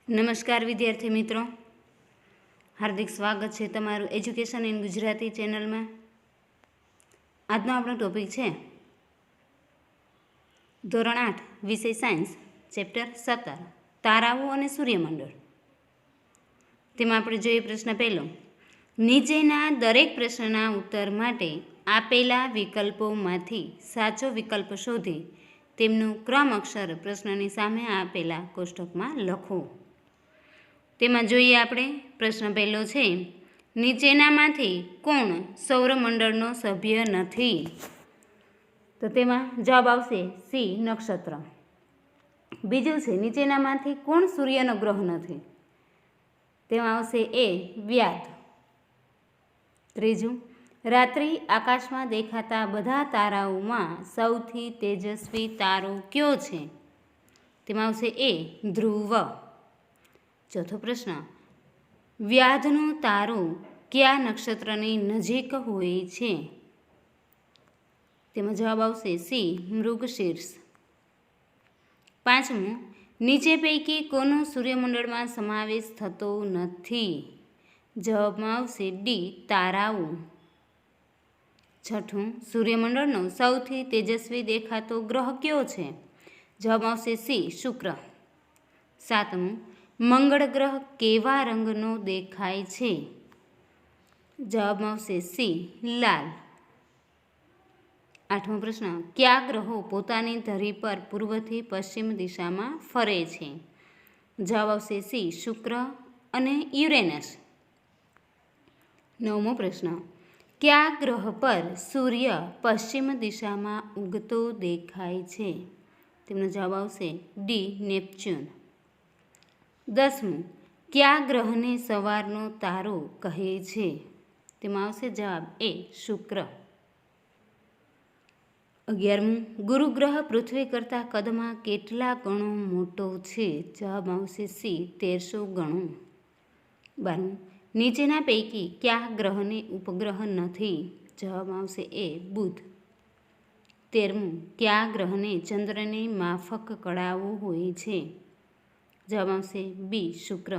નમસ્કાર વિદ્યાર્થી મિત્રો, હાર્દિક સ્વાગત છે તમારું એજ્યુકેશન ઇન ગુજરાતી ચેનલમાં. આજનો આપણો ટોપિક છે ધોરણ 8 વિષય સાયન્સ, ચેપ્ટર 17 તારાઓ અને સૂર્યમંડળ. તેમાં આપણે જોઈએ પ્રશ્ન પહેલો. નીચેના દરેક પ્રશ્નના ઉત્તર માટે આપેલા વિકલ્પોમાંથી સાચો વિકલ્પ શોધી તેમનું ક્રમ અક્ષર પ્રશ્નની સામે આપેલા કોષ્ટકમાં લખો. તેમાં જોઈએ આપણે પ્રશ્ન પહેલો છે, નીચેનામાંથી કોણ સૌરમંડળનો સભ્ય નથી? તો તેમાં જવાબ આવશે સી, નક્ષત્ર. બીજું છે, નીચેનામાંથી કોણ સૂર્યનો ગ્રહ નથી? તેમાં આવશે એ, વ્યાધ. ત્રીજું, રાત્રિ આકાશમાં દેખાતા બધા તારાઓમાં સૌથી તેજસ્વી તારો કયો છે? તેમાં આવશે એ, ધ્રુવ. ચોથો પ્રશ્ન, વ્યાધનો તારો કયા નક્ષત્રની નજીક હોય છે? તેમાં જવાબ આવશે સી, મૃગશીર્ષ. પાંચમું, નીચે પૈકી કોનો સૂર્યમંડળમાં સમાવેશ થતો નથી? જવાબમાં આવશે ડી, તારાઓ. છઠ્ઠું, સૂર્યમંડળનો સૌથી તેજસ્વી દેખાતો ગ્રહ કયો છે? જવાબ આવશે સી, શુક્ર. સાતમું, મંગળ ગ્રહ કેવા રંગનો દેખાય છે? જવાબમાં આવશે સી, લાલ. આઠમો પ્રશ્ન, કયા ગ્રહો પોતાની ધરી પર પૂર્વથી પશ્ચિમ દિશામાં ફરે છે? જવાબ આવશે સી, શુક્ર અને યુરેનસ. નવમો પ્રશ્ન, કયા ગ્રહ પર સૂર્ય પશ્ચિમ દિશામાં ઉગતો દેખાય છે? તેમનો જવાબ આવશે ડી, નેપચ્યુન. દસમું, કયા ગ્રહને સવારનો તારો કહે છે? તેમાં આવશે જવાબ એ, શુક્ર. 11મું, ગુરુ ગ્રહ પૃથ્વી કરતાં કદમાં કેટલા ગણો મોટો છે? જવાબ આવશે સી, 1300 ગણો. 12મું, નીચેના પૈકી કયા ગ્રહને ઉપગ્રહ નથી? જવાબ આવશે એ, બુધ. 13મું, કયા ગ્રહને ચંદ્રની માફક કળાઓ હોય છે? જવાબ આવશે બી, શુક્ર.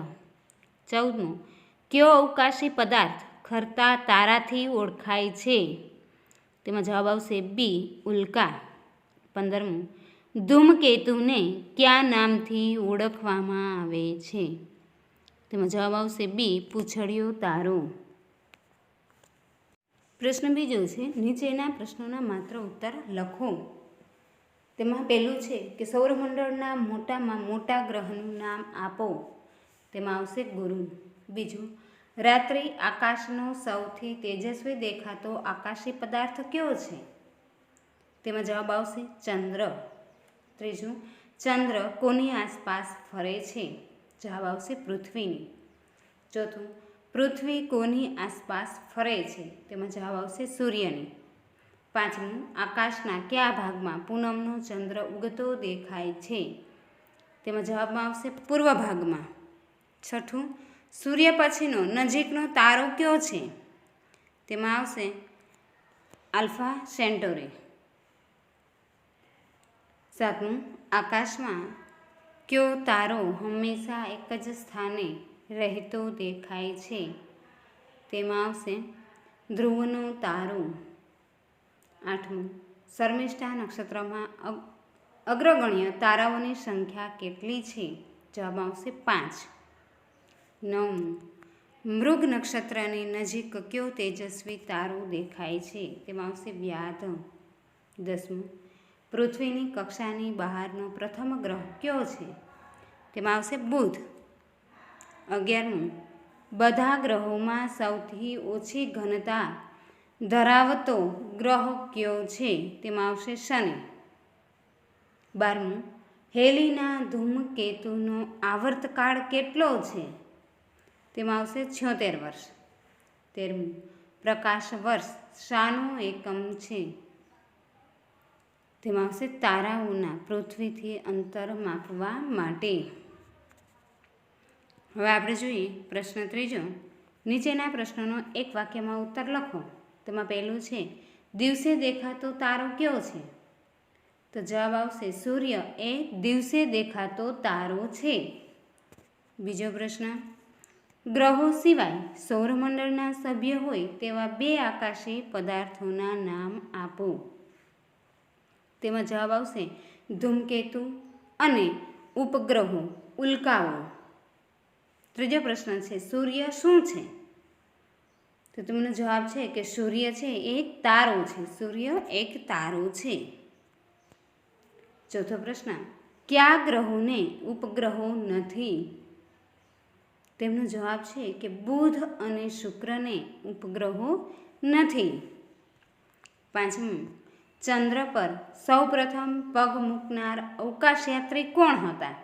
14મું, કયો અવકાશી પદાર્થ ખરતા તારાથી ઓળખાય છે? તેમાં જવાબ આવશે બી, ઉલ્કા. 15મું, ધૂમકેતુને કયા નામથી ઓળખવામાં આવે છે? તેમાં જવાબ આવશે બી, પૂંછડીયો તારો. પ્રશ્ન બીજો છે, નીચેના પ્રશ્નોના માત્ર ઉત્તર લખો. તેમાં પહેલું છે કે સૌરમંડળના મોટામાં મોટા ગ્રહનું નામ આપો. તેમાં આવશે ગુરુ. બીજું, રાત્રિ આકાશનો સૌથી તેજસ્વી દેખાતો આકાશી પદાર્થ કયો છે? તેમાં જવાબ આવશે ચંદ્ર. ત્રીજું, ચંદ્ર કોની આસપાસ ફરે છે? જવાબ આવશે પૃથ્વીની. ચોથું, પૃથ્વી કોની આસપાસ ફરે છે? તેમાં જવાબ આવશે સૂર્યની. પાંચમું, આકાશના કયા ભાગમાં પૂનમનો ચંદ્ર ઉગતો દેખાય છે? તેમાં જવાબમાં આવશે પૂર્વ ભાગમાં. છઠ્ઠું, સૂર્ય પછીનો નજીકનો તારો કયો છે? તેમાં આવશે આલ્ફા સેન્ટોરી. સાતમું, આકાશમાં કયો તારો હંમેશા એક જ સ્થાને રહેતો દેખાય છે? તેમાં આવશે ધ્રુવનો તારો. આઠમું, શર્મિષ્ઠા નક્ષત્રમાં અગ્રગણ્ય તારાઓની સંખ્યા કેટલી છે? જવાબ આવશે 5. 9મું, મૃગ નક્ષત્રની નજીક કયો તેજસ્વી તારો દેખાય છે? તેમાં આવશે વ્યાધ. 10મું, પૃથ્વીની કક્ષાની બહારનો પ્રથમ ગ્રહ કયો છે? તેમાં આવશે બુધ. 11મું, બધા ગ્રહોમાં સૌથી ઓછી ઘનતા ધરાવતો ગ્રહ કયો છે? તેમાં આવશે શનિ. 12મું, હેલીના ધૂમકેતુનો આવર્તકાળ કેટલો છે? તેમાં આવશે 76 વર્ષ. 13મું, પ્રકાશ વર્ષ શાનો એકમ છે? તેમાં આવશે તારાઓના પૃથ્વીથી અંતર માપવા માટે. હવે આપણે જોઈએ પ્રશ્ન ત્રીજો. નીચેના પ્રશ્નોનો એક વાક્યમાં ઉત્તર લખો. તેમાં પહેલું છે, દિવસે દેખાતો તારો કયો છે? તો જવાબ આવશે સૂર્ય એ દિવસે દેખાતો તારો છે. બીજો પ્રશ્ન, ગ્રહો સિવાય સૌરમંડળના સભ્ય હોય તેવા 2 આકાશી પદાર્થોના નામ આપો. તેમાં જવાબ આવશે ધૂમકેતુ અને ઉપગ્રહો ઉલ્કાઓ. ત્રીજો પ્રશ્ન છે, સૂર્ય શું છે? તો તેમનો જવાબ છે કે સૂર્ય છે એ એક તારો છે. સૂર્ય એક તારો છે. ચોથો પ્રશ્ન, કયા ગ્રહોને ઉપગ્રહો નથી? તેમનો જવાબ છે કે બુધ અને શુક્રને ઉપગ્રહો નથી. પાંચમું, ચંદ્ર પર સૌપ્રથમ પગ મૂકનાર અવકાશયાત્રી કોણ હતા?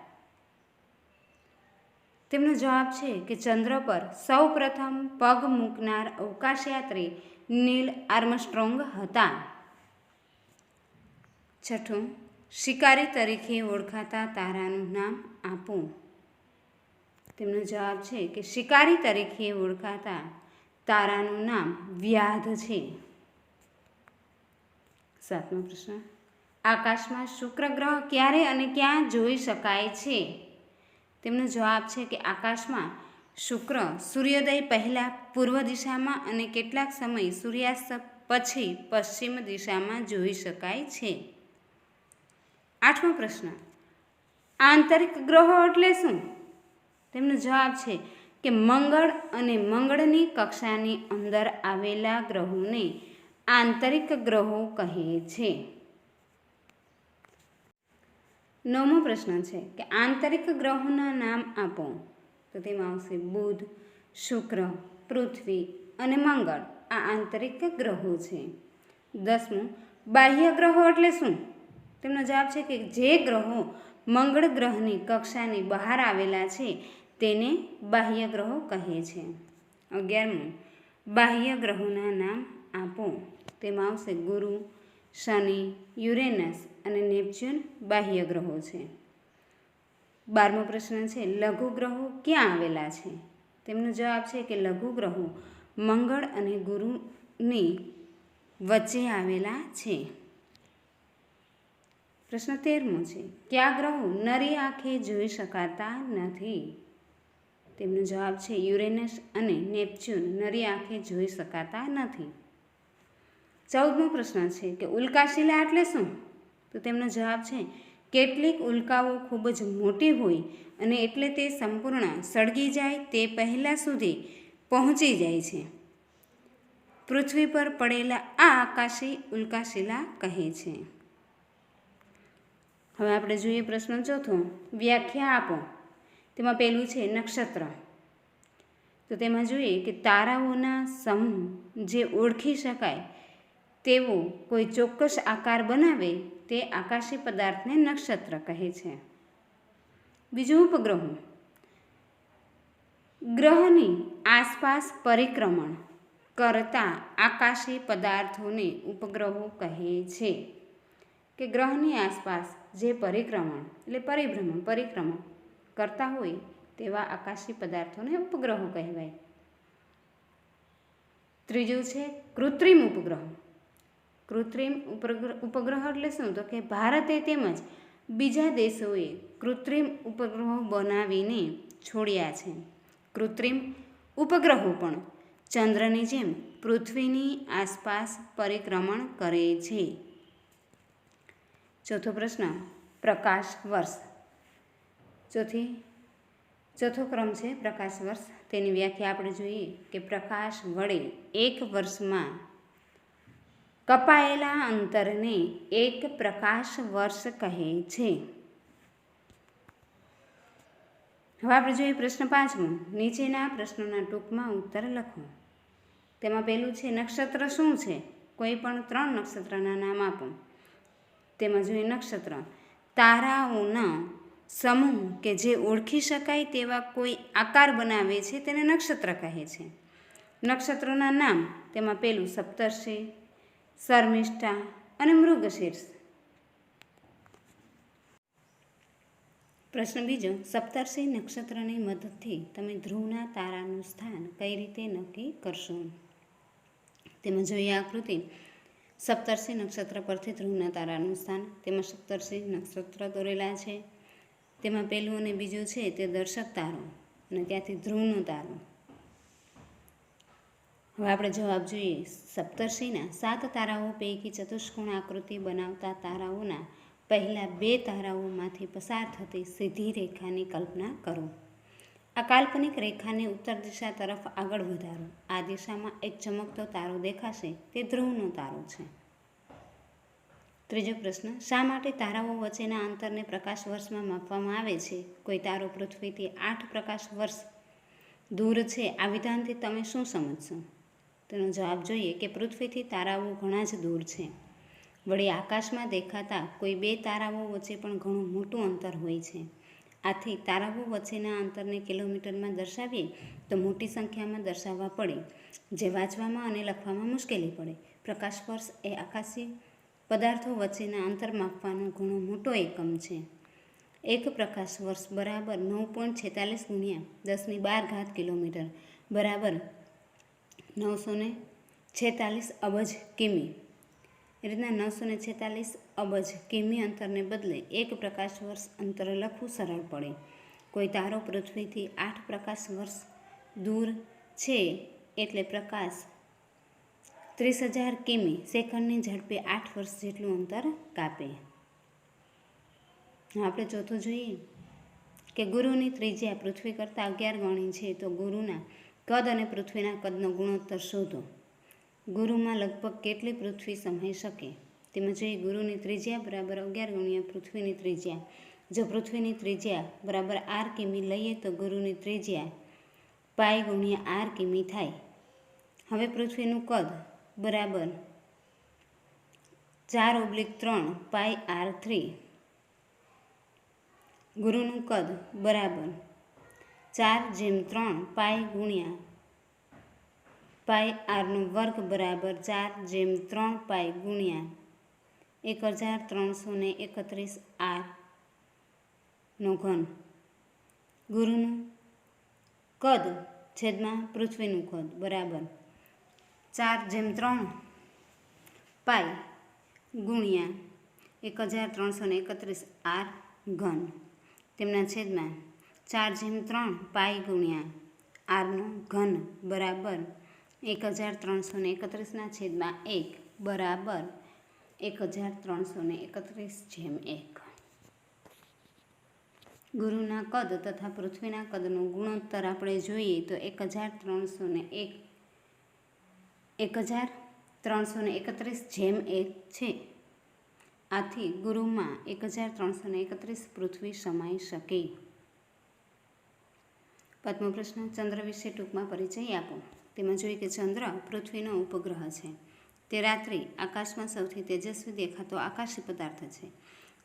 તેમનો જવાબ છે કે ચંદ્ર પર સૌપ્રથમ પગ મૂકનાર અવકાશયાત્રી નીલ આર્મસ્ટ્રોંગ હતા. છઠ્ઠું, શિકારી તરીકે ઓળખાતા તારાનું નામ આપો. તેમનો જવાબ છે કે શિકારી તરીકે ઓળખાતા તારાનું નામ વ્યાધ છે. સાતમો પ્રશ્ન, આકાશમાં શુક્ર ગ્રહ ક્યારે અને ક્યાં જોઈ શકાય છે? તેમનો જવાબ છે કે આકાશમાં શુક્ર સૂર્યોદય પહેલાં પૂર્વ દિશામાં અને કેટલાક સમય સૂર્યાસ્ત પછી પશ્ચિમ દિશામાં જોઈ શકાય છે. આઠમો પ્રશ્ન, આંતરિક ગ્રહો એટલે શું? તેમનો જવાબ છે કે મંગળ અને મંગળની કક્ષાની અંદર આવેલા ગ્રહોને આંતરિક ગ્રહો કહે છે. નવમો પ્રશ્ન છે કે આંતરિક ગ્રહોના નામ આપો. તો તેમાં આવશે બુધ, શુક્ર, પૃથ્વી અને મંગળ આ આંતરિક ગ્રહો છે. દસમું, બાહ્ય ગ્રહો એટલે શું? તેમનો જવાબ છે કે જે ગ્રહો મંગળ ગ્રહની કક્ષાની બહાર આવેલા છે તેને બાહ્ય ગ્રહો કહે છે. 11મું, બાહ્ય ગ્રહોના નામ આપો. તેમાં આવશે ગુરુ, શનિ, યુરેનસ અને નેપચ્યુન બાહ્ય ગ્રહો છે. 12મો પ્રશ્ન છે, લઘુ ગ્રહો ક્યાં આવેલા છે? તેમનો જવાબ છે કે લઘુ ગ્રહો મંગળ અને ગુરુની વચ્ચે આવેલા છે. પ્રશ્ન 13મો છે, કયા ગ્રહો નરી આંખે જોઈ શકાતા નથી? તેમનો જવાબ છે યુરેનસ અને નેપચ્યુન નરી આંખે જોઈ શકાતા નથી. 14મો પ્રશ્ન છે કે ઉલ્કાશિલા એટલે શું? તો તેમનો જવાબ છે કેટલીક ઉલ્કાઓ ખૂબ જ મોટી હોય અને એટલે તે સંપૂર્ણ સળગી જાય તે પહેલાં સુધી પહોંચી જાય છે. પૃથ્વી પર પડેલા આ આકાશી ઉલ્કાશિલા કહે છે. હવે આપણે જોઈએ પ્રશ્ન ચોથો, વ્યાખ્યા આપો. તેમાં પહેલું છે નક્ષત્ર. તો તેમાં જોઈએ કે તારાઓના સમૂહ જે ઓળખી શકાય તેવો કોઈ ચોક્કસ આકાર બનાવે તે આકાશી પદાર્થને નક્ષત્ર કહે છે. બીજું, ઉપગ્રહો. ગ્રહની આસપાસ પરિક્રમણ કરતા આકાશી પદાર્થોને ઉપગ્રહો કહે છે. કે ગ્રહની આસપાસ જે પરિક્રમણ કરતા હોય તેવા આકાશી પદાર્થોને ઉપગ્રહો કહેવાય. ત્રીજું છે કૃત્રિમ ઉપગ્રહો. કૃત્રિમ ઉપગ્રહ એટલે શું? તો કે ભારતે તેમજ બીજા દેશોએ કૃત્રિમ ઉપગ્રહો બનાવીને છોડ્યા છે. કૃત્રિમ ઉપગ્રહો પણ ચંદ્રની જેમ પૃથ્વીની આસપાસ પરિક્રમણ કરે છે. ચોથો પ્રશ્ન, પ્રકાશ વર્ષ. ચોથો ક્રમ છે પ્રકાશ વર્ષ. તેની વ્યાખ્યા આપણે જોઈએ કે પ્રકાશ વડે એક વર્ષમાં કપાયેલા અંતરને એક પ્રકાશ વર્ષ કહે છે. હવે આપણે જોઈએ પ્રશ્ન 5મો, નીચેના પ્રશ્નોના ટૂંકમાં ઉત્તર લખો. તેમાં પહેલું છે નક્ષત્ર શું છે? કોઈ પણ 3 નક્ષત્રના નામ આપો. તેમાં જોઈએ નક્ષત્ર તારાઓના સમૂહ કે જે ઓળખી શકાય તેવા કોઈ આકાર બનાવે છે તેને નક્ષત્ર કહે છે. નક્ષત્રોના નામ તેમાં પહેલું સપ્તર્ષિ, શર્મિષ્ઠા અને મૃગશીર્ષ. પ્રશ્ન બીજો, સપ્તર્ષિ નક્ષત્રની મદદથી તમે ધ્રુવના તારાનું સ્થાન કઈ રીતે નક્કી કરશો? તેમાં જોઈએ આકૃતિ. સપ્તર્ષિ નક્ષત્ર પરથી ધ્રુવના તારાનું સ્થાન. તેમાં સપ્તર્ષિ નક્ષત્ર દોરેલા છે. તેમાં પહેલું અને બીજું છે તે દર્શક તારો અને ત્યાંથી ધ્રુવનો તારો. હવે આપણે જવાબ જોઈએ. સપ્તર્ષિના 7 તારાઓ પૈકી ચતુષ્કોણ આકૃતિ બનાવતા તારાઓના પહેલા 2 તારાઓમાંથી પસાર થતી સીધી રેખાની કલ્પના કરો. આ કાલ્પનિક રેખાને ઉત્તર દિશા તરફ આગળ વધારો. આ દિશામાં એક ચમકતો તારો દેખાશે, તે ધ્રુવનો તારો છે. ત્રીજો પ્રશ્ન, શા માટે તારાઓ વચ્ચેના અંતરને પ્રકાશ વર્ષમાં માપવામાં આવે છે? કોઈ તારો પૃથ્વીથી 8 પ્રકાશ વર્ષ દૂર છે. આ વિધાનથી તમે શું સમજશો? તેનો જવાબ જોઈએ કે પૃથ્વીથી તારાઓ ઘણા જ દૂર છે. વળી આકાશમાં દેખાતા કોઈ 2 તારાઓ વચ્ચે પણ ઘણું મોટું અંતર હોય છે. આથી તારાઓ વચ્ચેના અંતરને કિલોમીટરમાં દર્શાવીએ તો મોટી સંખ્યામાં દર્શાવવા પડે, જે વાંચવામાં અને લખવામાં મુશ્કેલી પડે. પ્રકાશ વર્ષ એ આકાશી પદાર્થો વચ્ચેના અંતર માપવાનો ઘણો મોટો એકમ છે. એક પ્રકાશ વર્ષ બરાબર 9.46 ગુણ્યા 1012 કિલોમીટર બરાબર 946 અબજ કિમી. એ રીતના 946 અબજ કિમી અંતરને બદલે એક પ્રકાશ વર્ષ અંતર લખવું સરળ પડે. કોઈ તારો પૃથ્વીથી 8 પ્રકાશ વર્ષ દૂર છે એટલે પ્રકાશ 30,000 કિમી સેકન્ડની ઝડપે 8 વર્ષ જેટલું અંતર કાપે. આપણે ચોથું જોઈએ કે ગુરુની ત્રિજ્યા પૃથ્વી કરતાં 11 ગણી છે, તો ગુરુના કદ અને પૃથ્વીના કદનો ગુણોત્તર શોધો. ગુરુમાં લગભગ કેટલી પૃથ્વી સમાઈ શકે? તેમાં જોઈએ ગુરુની ત્રિજ્યા બરાબર 11 ગુણ્યા પૃથ્વીની ત્રિજ્યા. જો પૃથ્વીની ત્રિજ્યા બરાબર r કિમી લઈએ તો ગુરુની ત્રિજ્યા પાઈ ગુણ્યા r કિમી થાય. હવે પૃથ્વીનું કદ બરાબર 4/3 પાઈ r3. ગુરુનું કદ બરાબર 4/3 પાઈ ગુણ્યા પાઈ આરનો વર્ગ બરાબર 4/3 પાઈ ગુણ્યા 1331 r નો ઘન. ગુરુનું કદ છેદમાં પૃથ્વીનું કદ બરાબર 4/3 પાઈ ગુણ્યા 1331 r ઘન તેમના છેદમાં 4/3 પાઈ ગુણ્યા આરનો ઘન બરાબર 1331 છેદમાં 1 બરાબર 1331/1. ગુરુના કદ તથા પૃથ્વીના કદનો ગુણોત્તર આપણે જોઈએ તો 1331/1 છે. આથી ગુરુમાં 1331 પૃથ્વી સમાઈ શકે. 5મો પ્રશ્ન, ચંદ્ર વિશે ટૂંકમાં પરિચય આપો. તેમાં જોઈએ કે ચંદ્ર પૃથ્વીનો ઉપગ્રહ છે. તે રાત્રિ આકાશમાં સૌથી તેજસ્વી દેખાતો આકાશી પદાર્થ છે.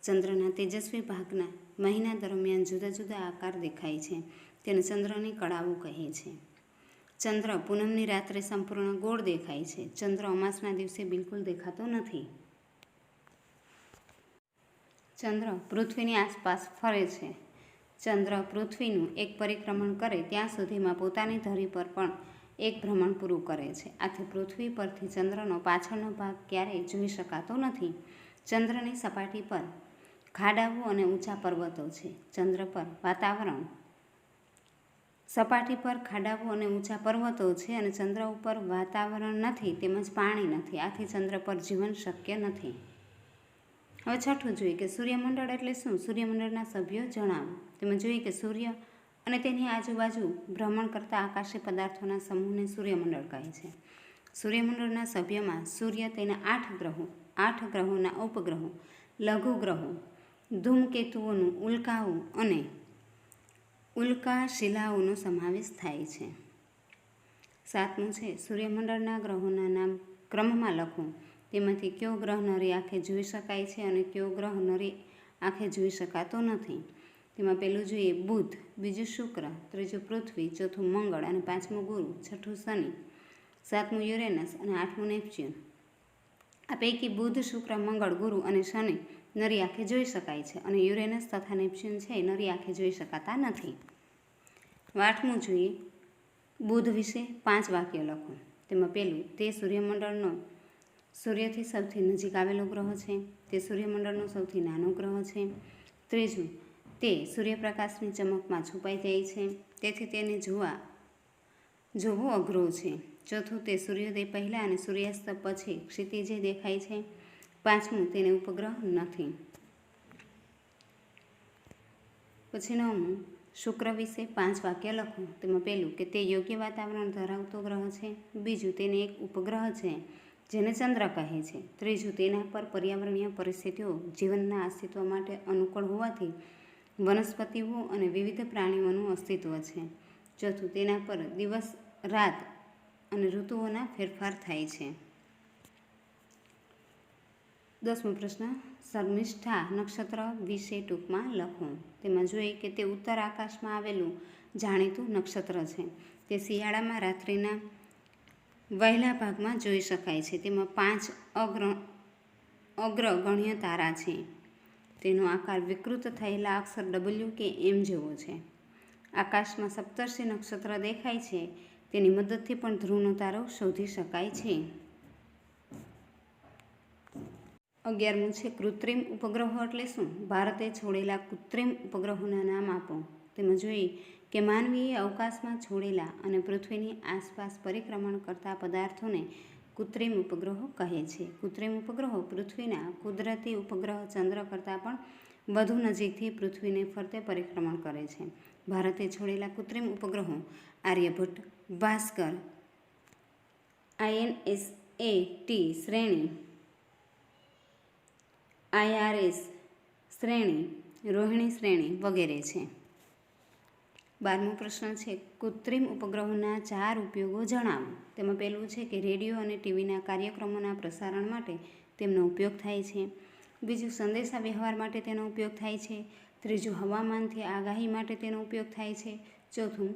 ચંદ્રના તેજસ્વી ભાગના મહિના દરમિયાન જુદા જુદા આકાર દેખાય છે. તેને ચંદ્રની કળાઓ કહે છે. ચંદ્ર પૂનમની રાત્રે સંપૂર્ણ ગોળ દેખાય છે. ચંદ્ર અમાસના દિવસે બિલકુલ દેખાતો નથી. ચંદ્ર પૃથ્વીની આસપાસ ફરે છે. ચંદ્ર પૃથ્વીનું એક પરિક્રમણ કરે ત્યાં સુધીમાં પોતાની ધરી પર પણ એક ભ્રમણ પૂરું કરે છે. આથી પૃથ્વી પરથી ચંદ્રનો પાછળનો ભાગ ક્યારેય જોઈ શકાતો નથી. ચંદ્રની સપાટી પર ખાડાઓ અને ઊંચા પર્વતો છે. ચંદ્ર પર વાતાવરણ સપાટી પર ખાડાઓ અને ઊંચા પર્વતો છે અને ચંદ્ર ઉપર વાતાવરણ નથી તેમજ પાણી નથી. આથી ચંદ્ર પર જીવન શક્ય નથી. હવે છઠ્ઠું જોઈએ કે સૂર્યમંડળ એટલે શું? સૂર્યમંડળના સભ્યો જણાવો. તેમાં જોઈએ કે સૂર્ય અને તેની આજુબાજુ ભ્રમણ કરતા આકાશી પદાર્થોના સમૂહને સૂર્યમંડળ કહે છે. સૂર્યમંડળના સભ્યમાં સૂર્ય, તેના 8 ગ્રહો, 8 ગ્રહોના ઉપગ્રહો, લઘુ ગ્રહો, ધૂમકેતુઓનું ઉલ્કાઓ અને ઉલ્કા શિલાઓનો સમાવેશ થાય છે. 7મું છે સૂર્યમંડળના ગ્રહોના નામ ક્રમમાં લખો. તેમાંથી કયો ગ્રહ નરી આંખે જોઈ શકાય છે અને કયો ગ્રહ નરી આંખે જોઈ શકાતો નથી. તેમાં પહેલું જોઈએ બુધ, બીજું શુક્ર, ત્રીજું પૃથ્વી, ચોથું મંગળ અને 5મું ગુરુ, છઠ્ઠું શનિ, 7મું યુરેનસ અને 8મું નેપચ્યુન. આ પૈકી બુધ, શુક્ર, મંગળ, ગુરુ અને શનિ નરી આંખે જોઈ શકાય છે અને યુરેનસ તથા નેપચ્યુન છે એ નરી આંખે જોઈ શકાતા નથી. 8મું જોઈએ બુધ વિશે 5 વાક્ય લખો. તેમાં પહેલું, તે સૂર્યમંડળનો સૂર્યથી સૌથી નજીક આવેલો ગ્રહ છે. તે સૂર્યમંડળનો સૌથી નાનો ગ્રહ છે. ત્રીજું, તે સૂર્યપ્રકાશની ચમકમાં છુપાઈ જાય છે, તેથી તેને જોવો અઘરો છે. ચોથું, તે સૂર્યોદય પહેલાં અને સૂર્યાસ્ત પછી ક્ષિતિજે દેખાય છે. પાંચમું, તેને ઉપગ્રહ નથી. પછી નવમું, શુક્ર વિશે 5 વાક્ય લખો. તેમાં પહેલું કે તે યોગ્ય વાતાવરણ ધરાવતો ગ્રહ છે. બીજું, તેને એક ઉપગ્રહ છે જેને ચંદ્ર કહે છે. ત્રીજું, તેના પર પર્યાવરણીય પરિસ્થિતિઓ જીવનના અસ્તિત્વ માટે અનુકૂળ હોવાથી વનસ્પતિઓ અને વિવિધ પ્રાણીઓનું અસ્તિત્વ છે. ચોથું, તેના પર દિવસ રાત અને ઋતુઓના ફેરફાર થાય છે. 10મો પ્રશ્ન, શર્મિષ્ઠા નક્ષત્ર વિશે ટૂંકમાં લખો. તેમાં જોઈએ કે તે ઉત્તર આકાશમાં આવેલું જાણીતું નક્ષત્ર છે. તે શિયાળામાં રાત્રિના વહેલા ભાગમાં જોઈ શકાય છે. તેમાં 5 અગ્રગણ્ય તારા છે. તેનો આકાર વિકૃત થયેલા અક્ષર W કે M જેવો છે. આકાશમાં સપ્તર્ષિ નક્ષત્ર દેખાય છે. તેની મદદથી પણ ધ્રુવનો તારો શોધી શકાય છે. 11મું છે કૃત્રિમ ઉપગ્રહો એટલે શું? ભારતે છોડેલા કૃત્રિમ ઉપગ્રહોના નામ આપો. તેમાં જોઈએ કે માનવીએ અવકાશમાં છોડેલા અને પૃથ્વીની આસપાસ પરિક્રમણ કરતા પદાર્થોને કૃત્રિમ ઉપગ્રહો કહે છે. કૃત્રિમ ઉપગ્રહો પૃથ્વીના કુદરતી ઉપગ્રહ ચંદ્ર કરતાં પણ વધુ નજીકથી પૃથ્વીને ફરતે પરિક્રમણ કરે છે. ભારતે છોડેલા કૃત્રિમ ઉપગ્રહો આર્યભટ્ટ, ભાસ્કર, INSAT શ્રેણી, IRS શ્રેણી, રોહિણી શ્રેણી વગેરે છે. 12મો પ્રશ્ન છે કૃત્રિમ ઉપગ્રહોના 4 ઉપયોગો જણાવો. તેમાં પહેલું છે કે રેડિયો અને ટીવીના કાર્યક્રમોના પ્રસારણ માટે તેમનો ઉપયોગ થાય છે. બીજું, સંદેશા વ્યવહાર માટે તેનો ઉપયોગ થાય છે. ત્રીજું, હવામાનથી આગાહી માટે તેનો ઉપયોગ થાય છે. ચોથું,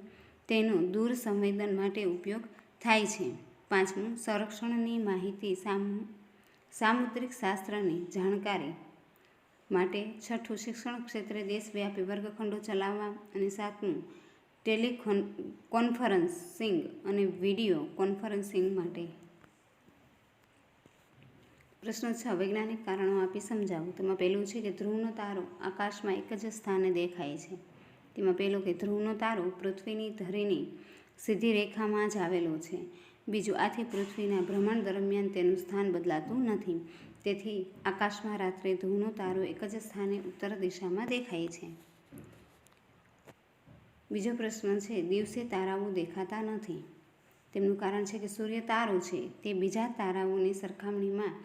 તેનો દૂર સંવેદન માટે ઉપયોગ થાય છે. પાંચમું, સંરક્ષણની માહિતી, સામુદ્રિક શાસ્ત્રની જાણકારી માટે. છઠ્ઠું, શિક્ષણ ક્ષેત્રે દેશવ્યાપી વર્ગખંડો ચલાવવા. અને સાતમું, ટેલિકોન્ફરન્સિંગ અને વિડીયો કોન્ફરન્સિંગ માટે. પ્રશ્ન 6, વૈજ્ઞાનિક કારણો આપી સમજાવો. તેમાં પહેલું છે કે ધ્રુવનો તારો આકાશમાં એક જ સ્થાને દેખાય છે. તેમાં પહેલું કે ધ્રુવનો તારો પૃથ્વીની ધરીની સીધી રેખામાં જ આવેલો છે. બીજું, આથી પૃથ્વીના ભ્રમણ દરમિયાન તેનું સ્થાન બદલાતું નથી. તેથી આકાશમાં રાત્રે ધ્રુવનો તારો એક જ સ્થાને ઉત્તર દિશામાં દેખાય છે. બીજો પ્રશ્ન છે દિવસે તારાઓ દેખાતા નથી. તેમનું કારણ છે કે સૂર્ય તારો છે તે બીજા તારાઓની સરખામણીમાં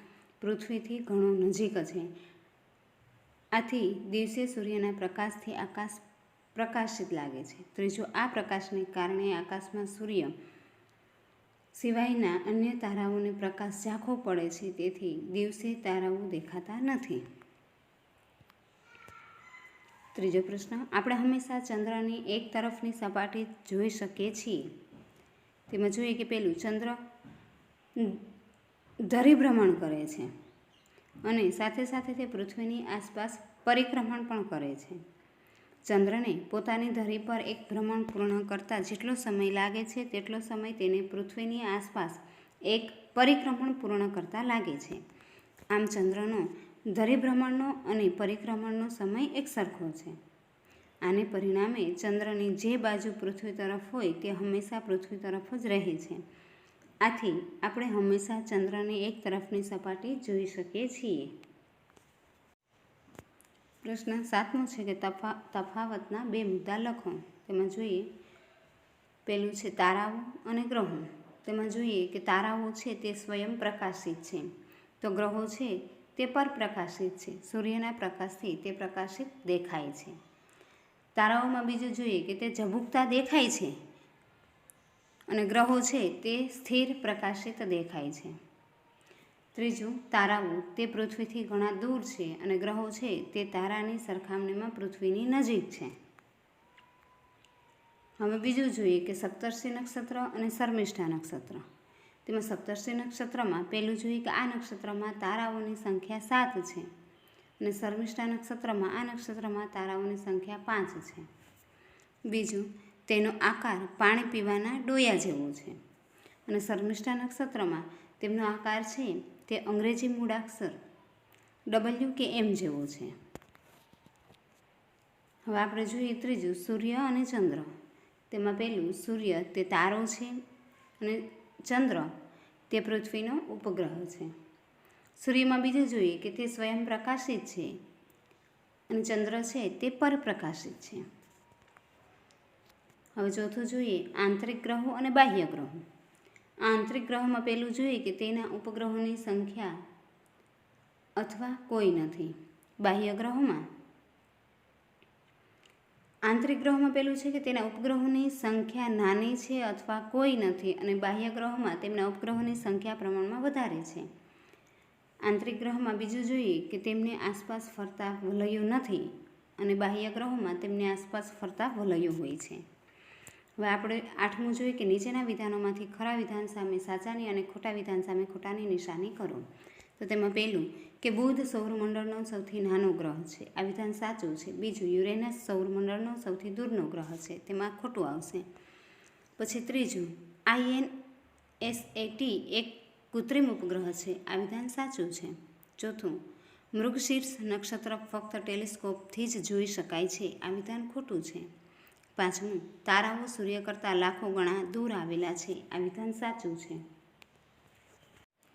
પૃથ્વીથી ઘણો નજીક છે. આથી દિવસે સૂર્યના પ્રકાશથી આકાશ પ્રકાશિત લાગે છે. ત્રીજું, આ પ્રકાશને કારણે આકાશમાં સૂર્ય સિવાયના અન્ય તારાઓને પ્રકાશ ઝાંખો પડે છે. તેથી દિવસે તારાઓ દેખાતા નથી. ત્રીજો પ્રશ્ન, આપણે હંમેશા ચંદ્રની એક તરફની સપાટી જોઈ શકીએ છીએ. તેમાં જોઈએ કે પહેલું, ચંદ્ર ધરીભ્રમણ કરે છે અને સાથે સાથે તે પૃથ્વીની આસપાસ પરિક્રમણ પણ કરે છે. ચંદ્રને પોતાની ધરી પર એક ભ્રમણ પૂર્ણ કરતા જેટલો સમય લાગે છે તેટલો સમય તેને પૃથ્વીની આસપાસ એક પરિક્રમણ પૂર્ણ કરતા લાગે છે. આમ ચંદ્રનો ધરીભ્રમણનો અને પરિક્રમણનો સમય એક સરખો છે. આને પરિણામે ચંદ્રની જે બાજુ પૃથ્વી તરફ હોય તે હંમેશા પૃથ્વી તરફ જ રહે છે. આથી આપણે હંમેશા ચંદ્રની એક તરફની સપાટી જોઈ શકીએ છીએ. પ્રશ્ન 7મો છે કે તફાવતના 2 મુદ્દા લખો. તેમાં જોઈએ પહેલું છે તારાઓ અને ગ્રહો. તેમાં જોઈએ કે તારાઓ છે તે સ્વયં પ્રકાશિત છે, તો ગ્રહો છે તે પરપ્રકાશિત છે. સૂર્યના પ્રકાશથી તે પ્રકાશિત દેખાય છે. તારાઓમાં બીજું જોઈએ કે તે ઝબૂકતા દેખાય છે અને ગ્રહો છે તે સ્થિર પ્રકાશિત દેખાય છે. ત્રીજું, તારાઓ તે પૃથ્વીથી ઘણા દૂર છે અને ગ્રહો છે તે તારાની સરખામણીમાં પૃથ્વીની નજીક છે. હવે બીજું જોઈએ કે સપ્તર્ષિ નક્ષત્ર અને શર્મિષ્ઠા નક્ષત્ર. તેમાં સપ્તર્ષિ નક્ષત્રમાં પહેલું જોઈએ કે આ નક્ષત્રમાં તારાઓની સંખ્યા 7 છે અને શર્મિષ્ઠા નક્ષત્રમાં આ નક્ષત્રમાં તારાઓની સંખ્યા 5 છે. બીજું, તેનો આકાર પાણી પીવાના ડોયા જેવો છે અને શર્મિષ્ઠા નક્ષત્રમાં તેમનો આકાર છે તે અંગ્રેજી મૂળાક્ષર W કે M જેવો છે. હવે આપણે જોઈએ ત્રીજું, સૂર્ય અને ચંદ્ર. તેમાં પહેલું, સૂર્ય તે તારો છે અને ચંદ્ર તે પૃથ્વીનો ઉપગ્રહ છે. સૂર્યમાં બીજું જોઈએ કે તે સ્વયં પ્રકાશિત છે અને ચંદ્ર છે તે પરપ્રકાશિત છે. હવે ચોથું જોઈએ, આંતરિક ગ્રહો અને બાહ્ય ગ્રહો. આંતરિક ગ્રહોમાં પહેલું જોઈએ કે તેના ઉપગ્રહોની સંખ્યા અથવા કોઈ નથી. બાહ્ય ગ્રહોમાં આંતરિક ગ્રહોમાં પહેલું છે કે તેના ઉપગ્રહોની સંખ્યા નાની છે અથવા કોઈ નથી, અને બાહ્ય ગ્રહોમાં તેમના ઉપગ્રહોની સંખ્યા પ્રમાણમાં વધારે છે. આંતરિક ગ્રહોમાં બીજું જોઈએ કે તેમને આસપાસ ફરતા વલયો નથી, અને બાહ્ય ગ્રહોમાં તેમની આસપાસ ફરતા વલયો હોય છે. હવે આપણે આઠમું જોઈએ કે નીચેના વિધાનોમાંથી ખરા વિધાન સામે સાચાની અને ખોટા વિધાન સામે ખોટાની નિશાની કરો. તો તેમાં પહેલું કે બુધ સૌરમંડળનો સૌથી નાનો ગ્રહ છે. આ વિધાન સાચું છે. બીજું, યુરેનસ સૌરમંડળનો સૌથી દૂરનો ગ્રહ છે. તેમાં ખોટું આવશે. પછી ત્રીજું, INSAT એક કૃત્રિમ ઉપગ્રહ છે. આ વિધાન સાચું છે. ચોથું, મૃગશીર્ષ નક્ષત્ર ફક્ત ટેલિસ્કોપથી જ જોઈ શકાય છે. આ વિધાન ખોટું છે. પાંચમું, તારાઓ સૂર્ય કરતાં લાખો ગણા દૂર આવેલા છે. આ વિધાન સાચું છે.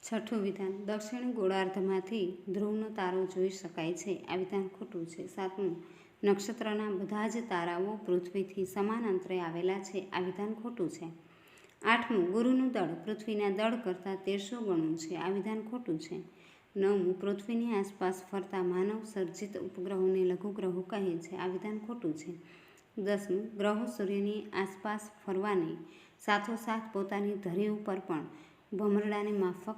છઠ્ઠું વિધાન, દક્ષિણ ગોળાર્ધમાંથી ધ્રુવનો તારો જોઈ શકાય છે. આ વિધાન ખોટું છે. સાતમું, નક્ષત્રના બધા જ તારાઓ પૃથ્વીથી સમાન અંતરે આવેલા છે. આ વિધાન ખોટું છે. આઠમું, ગુરુનું દળ પૃથ્વીના દળ કરતાં 1300 ગણું છે. આ વિધાન ખોટું છે. નવમું, પૃથ્વીની આસપાસ ફરતા માનવ સર્જિત ઉપગ્રહોને લઘુગ્રહો કહે છે. આ વિધાન ખોટું છે. દસમું, ગ્રહો સૂર્યની આસપાસ ફરવાની સાથોસાથ પોતાની ધરી ઉપર પણ ભમરડાને માફક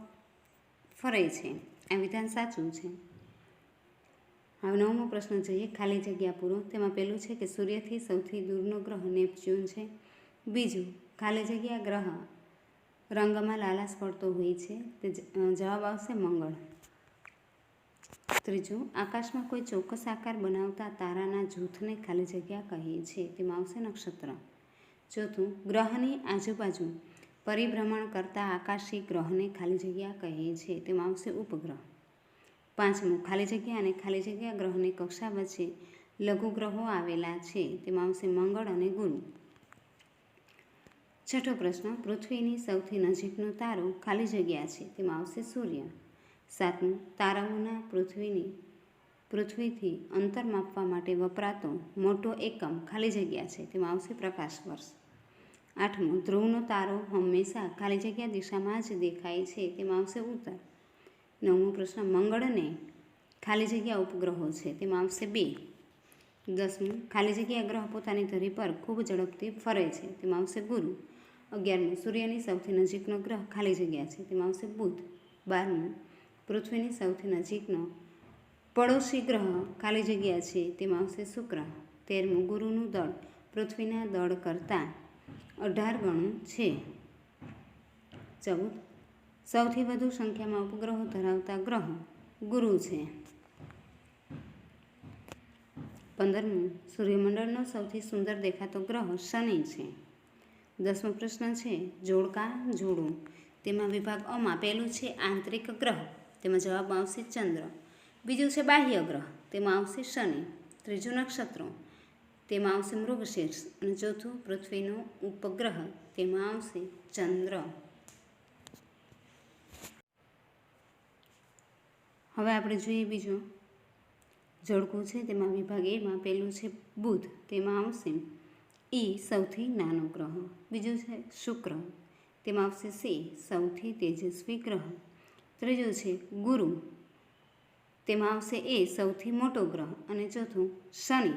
ફરે છે. આ વિધાન સાચું છે. હવે નવમો પ્રશ્ન જોઈએ, ખાલી જગ્યા પૂરો. તેમાં પહેલું છે કે સૂર્યથી સૌથી દૂરનો ગ્રહ નેપચ્યુન છે. બીજું, ખાલી જગ્યા ગ્રહ રંગમાં લાલાશ પડતો હોય છે. તે જવાબ આવશે મંગળ. ત્રીજું, આકાશમાં કોઈ ચોક્કસ આકાર બનાવતા તારાના જૂથને ખાલી જગ્યા કહે છે. તેમાં આવશે નક્ષત્ર. ચોથું, ગ્રહની આજુબાજુ પરિભ્રમણ કરતા આકાશી ગ્રહને ખાલી જગ્યા કહે છે. તેમાં આવશે ઉપગ્રહ. પાંચમું, ખાલી જગ્યા અને ખાલી જગ્યા ગ્રહની કક્ષા વચ્ચે લઘુગ્રહો આવેલા છે. તેમાં આવશે મંગળ અને ગુરુ. છઠ્ઠો પ્રશ્ન, પૃથ્વીની સૌથી નજીકનો તારો ખાલી જગ્યા છે. તેમાં આવશે સૂર્ય. સાતમું, તારાઓના પૃથ્વીથી અંતર માપવા માટે વપરાતો મોટો એકમ ખાલી જગ્યા છે. તેમાં આવશે પ્રકાશ વર્ષ. આઠમું, ધ્રુવનો તારો હંમેશા ખાલી જગ્યા દિશામાં જ દેખાય છે. તેમાં આવશે ઉત્તર. નવમો પ્રશ્ન, મંગળને ખાલી જગ્યા ઉપગ્રહો છે. તેમાં આવશે 2. દસમું, ખાલી જગ્યા ગ્રહ પોતાની ધરી પર ખૂબ ઝડપથી ફરે છે. તેમાં આવશે ગુરુ. 11મું, સૂર્યની સૌથી નજીકનો ગ્રહ ખાલી જગ્યા છે. તેમાં આવશે બુધ. 12મું, પૃથ્વીની સૌથી નજીકનો પડોશી ગ્રહ ખાલી જગ્યા છે. તેમાં આવશે શુક્ર. 13મું, ગુરુનું દળ પૃથ્વીના દળ કરતાં 18 ગણું છે. 14, સૌથી વધુ સંખ્યામાં ઉપગ્રહો ધરાવતા ગ્રહ ગુરુ છે. 15મું, સૂર્યમંડળનો સૌથી સુંદર દેખાતો ગ્રહ શનિ છે. 10મો પ્રશ્ન છે, જોડકા જોડો. તેમાં વિભાગ અમાં પહેલું છે આંતરિક ગ્રહ. તેમાં જવાબ આવશે ચંદ્ર. બીજું છે બાહ્ય ગ્રહ. તેમાં આવશે શનિ. ત્રીજું નક્ષત્રો. તેમાં આવશે મૃગશીર્ષ. અને ચોથું પૃથ્વીનો ઉપગ્રહ. તેમાં આવશે ચંદ્ર. હવે આપણે જોઈએ બીજું જોડકું છે. તેમાં વિભાગ એમાં પહેલું છે બુધ. તેમાં આવશે સૌથી નાનો ગ્રહ. બીજું છે શુક્ર. તેમાં આવશે સૌથી તેજસ્વી ગ્રહ. ત્રીજું છે ગુરુ. તેમાં આવશે સૌથી મોટો ગ્રહ. અને ચોથું શનિ.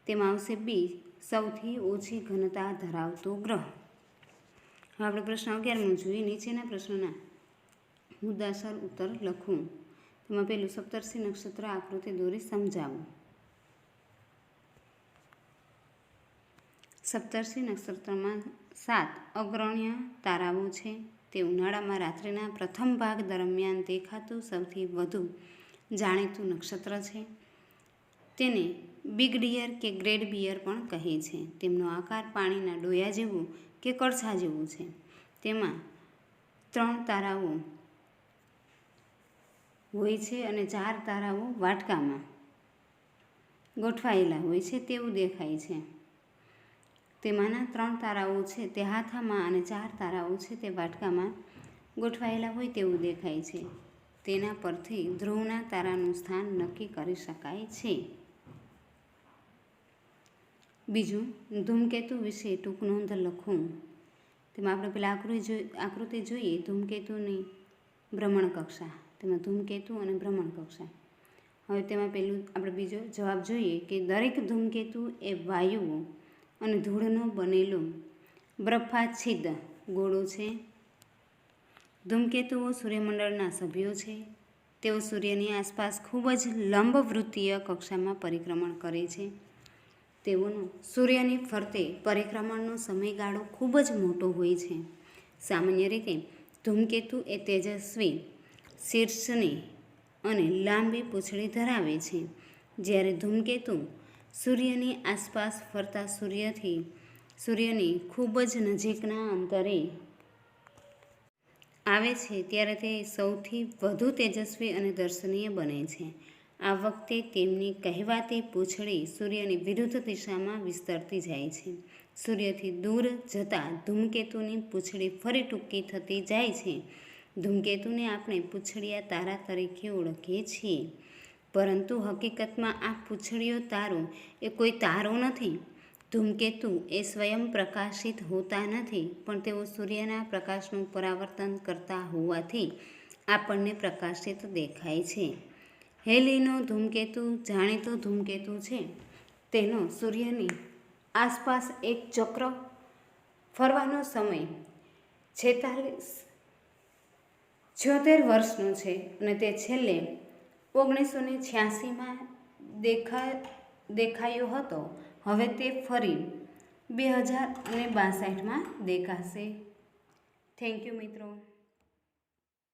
તેમાં આવશે સૌથી ઓછી ઘનતા ધરાવતો ગ્રહ. હવે આપણે પ્રશ્ન 11મો જોઈએ. નીચેના પ્રશ્નોના મુદ્દાસર ઉત્તર લખવું. તેમાં પહેલું, સપ્તર્ષિ નક્ષત્ર આકૃતિ દોરી સમજાવો. સપ્તર્ષિ નક્ષત્રમાં 7 અગ્રણ્ય તારાઓ છે. તે ઉનાળામાં રાત્રિના પ્રથમ ભાગ દરમિયાન દેખાતું સૌથી વધુ જાણીતું નક્ષત્ર છે. તેને બિગ ડિયર કે ગ્રેટ બિયર પણ કહે છે. તેમનો આકાર પાણીના ડોયા જેવું કે કળછા જેવું છે. તેમાં 3 તારાઓ હોય છે અને 4 તારાઓ વાટકામાં. ગોઠવાયેલા હોય છે તેવું દેખાય છે. તેમાંના 3 તારાઓ છે તે હાથામાં અને 4 તારાઓ છે તે વાટકામાં ગોઠવાયેલા હોય તેવું દેખાય છે. તેના પરથી ધ્રુવના તારાનું સ્થાન નક્કી કરી શકાય છે. બીજું, ધૂમકેતુ વિશે ટૂંક નોંધ લખો. તેમાં આપણે પેલા આકૃતિ જોઈએ ધૂમકેતુની ભ્રમણકક્ષા. તેમાં ધૂમકેતુ અને ભ્રમણકક્ષા. હવે તેમાં પહેલું આપણે બીજો જવાબ જોઈએ કે દરેક ધૂમકેતુ એ વાયુઓ અને ધૂળનો બનેલો બરફાચ્છિદ ગોળો છે. ધૂમકેતુઓ સૂર્યમંડળના સભ્યો છે. તેઓ સૂર્યની આસપાસ ખૂબ જ લંબવૃત્તીય કક્ષામાં પરિક્રમણ કરે છે. તેઓનો સૂર્યની ફરતે પરિક્રમણનો સમયગાળો ખૂબ જ મોટો હોય છે. સામાન્ય રીતે ધૂમકેતુ એ તેજસ્વી શીર્ષની અને લાંબી પૂંછડી ધરાવે છે. જ્યારે ધૂમકેતુ સૂર્યની આસપાસ ફરતા સૂર્યની ખૂબ જ નજીકના અંતરે આવે છે ત્યારે તે સૌથી વધુ તેજસ્વી અને દર્શનીય બને છે. આ વખતે તેમની કહેવાતી પૂંછડી સૂર્યની વિરુદ્ધ દિશામાં વિસ્તરતી જાય છે. સૂર્યથી દૂર જતાં ધૂમકેતુની પૂંછડી ફરી ટૂંકી થતી જાય છે. ધૂમકેતુને આપણે પૂંછડીયા તારા તરીકે ઓળખીએ છીએ, પરંતુ હકીકતમાં આ પૂંછડીયો તારો એ કોઈ તારો નથી. ધૂમકેતુ એ સ્વયં પ્રકાશિત હોતા નથી, પણ તેઓ સૂર્યના પ્રકાશનું પરાવર્તન કરતા હોવાથી આપણને પ્રકાશિત દેખાય છે. હેલીનો ધૂમકેતુ જાણીતો ધૂમકેતુ છે. તેનો સૂર્યની આસપાસ એક ચક્ર ફરવાનો સમય 76 વર્ષનો છે અને તે છેલ્લે 1986માં દેખાયો હતો. હવે તે ફરી 2062માં દેખાશે. થેન્ક યુ મિત્રો.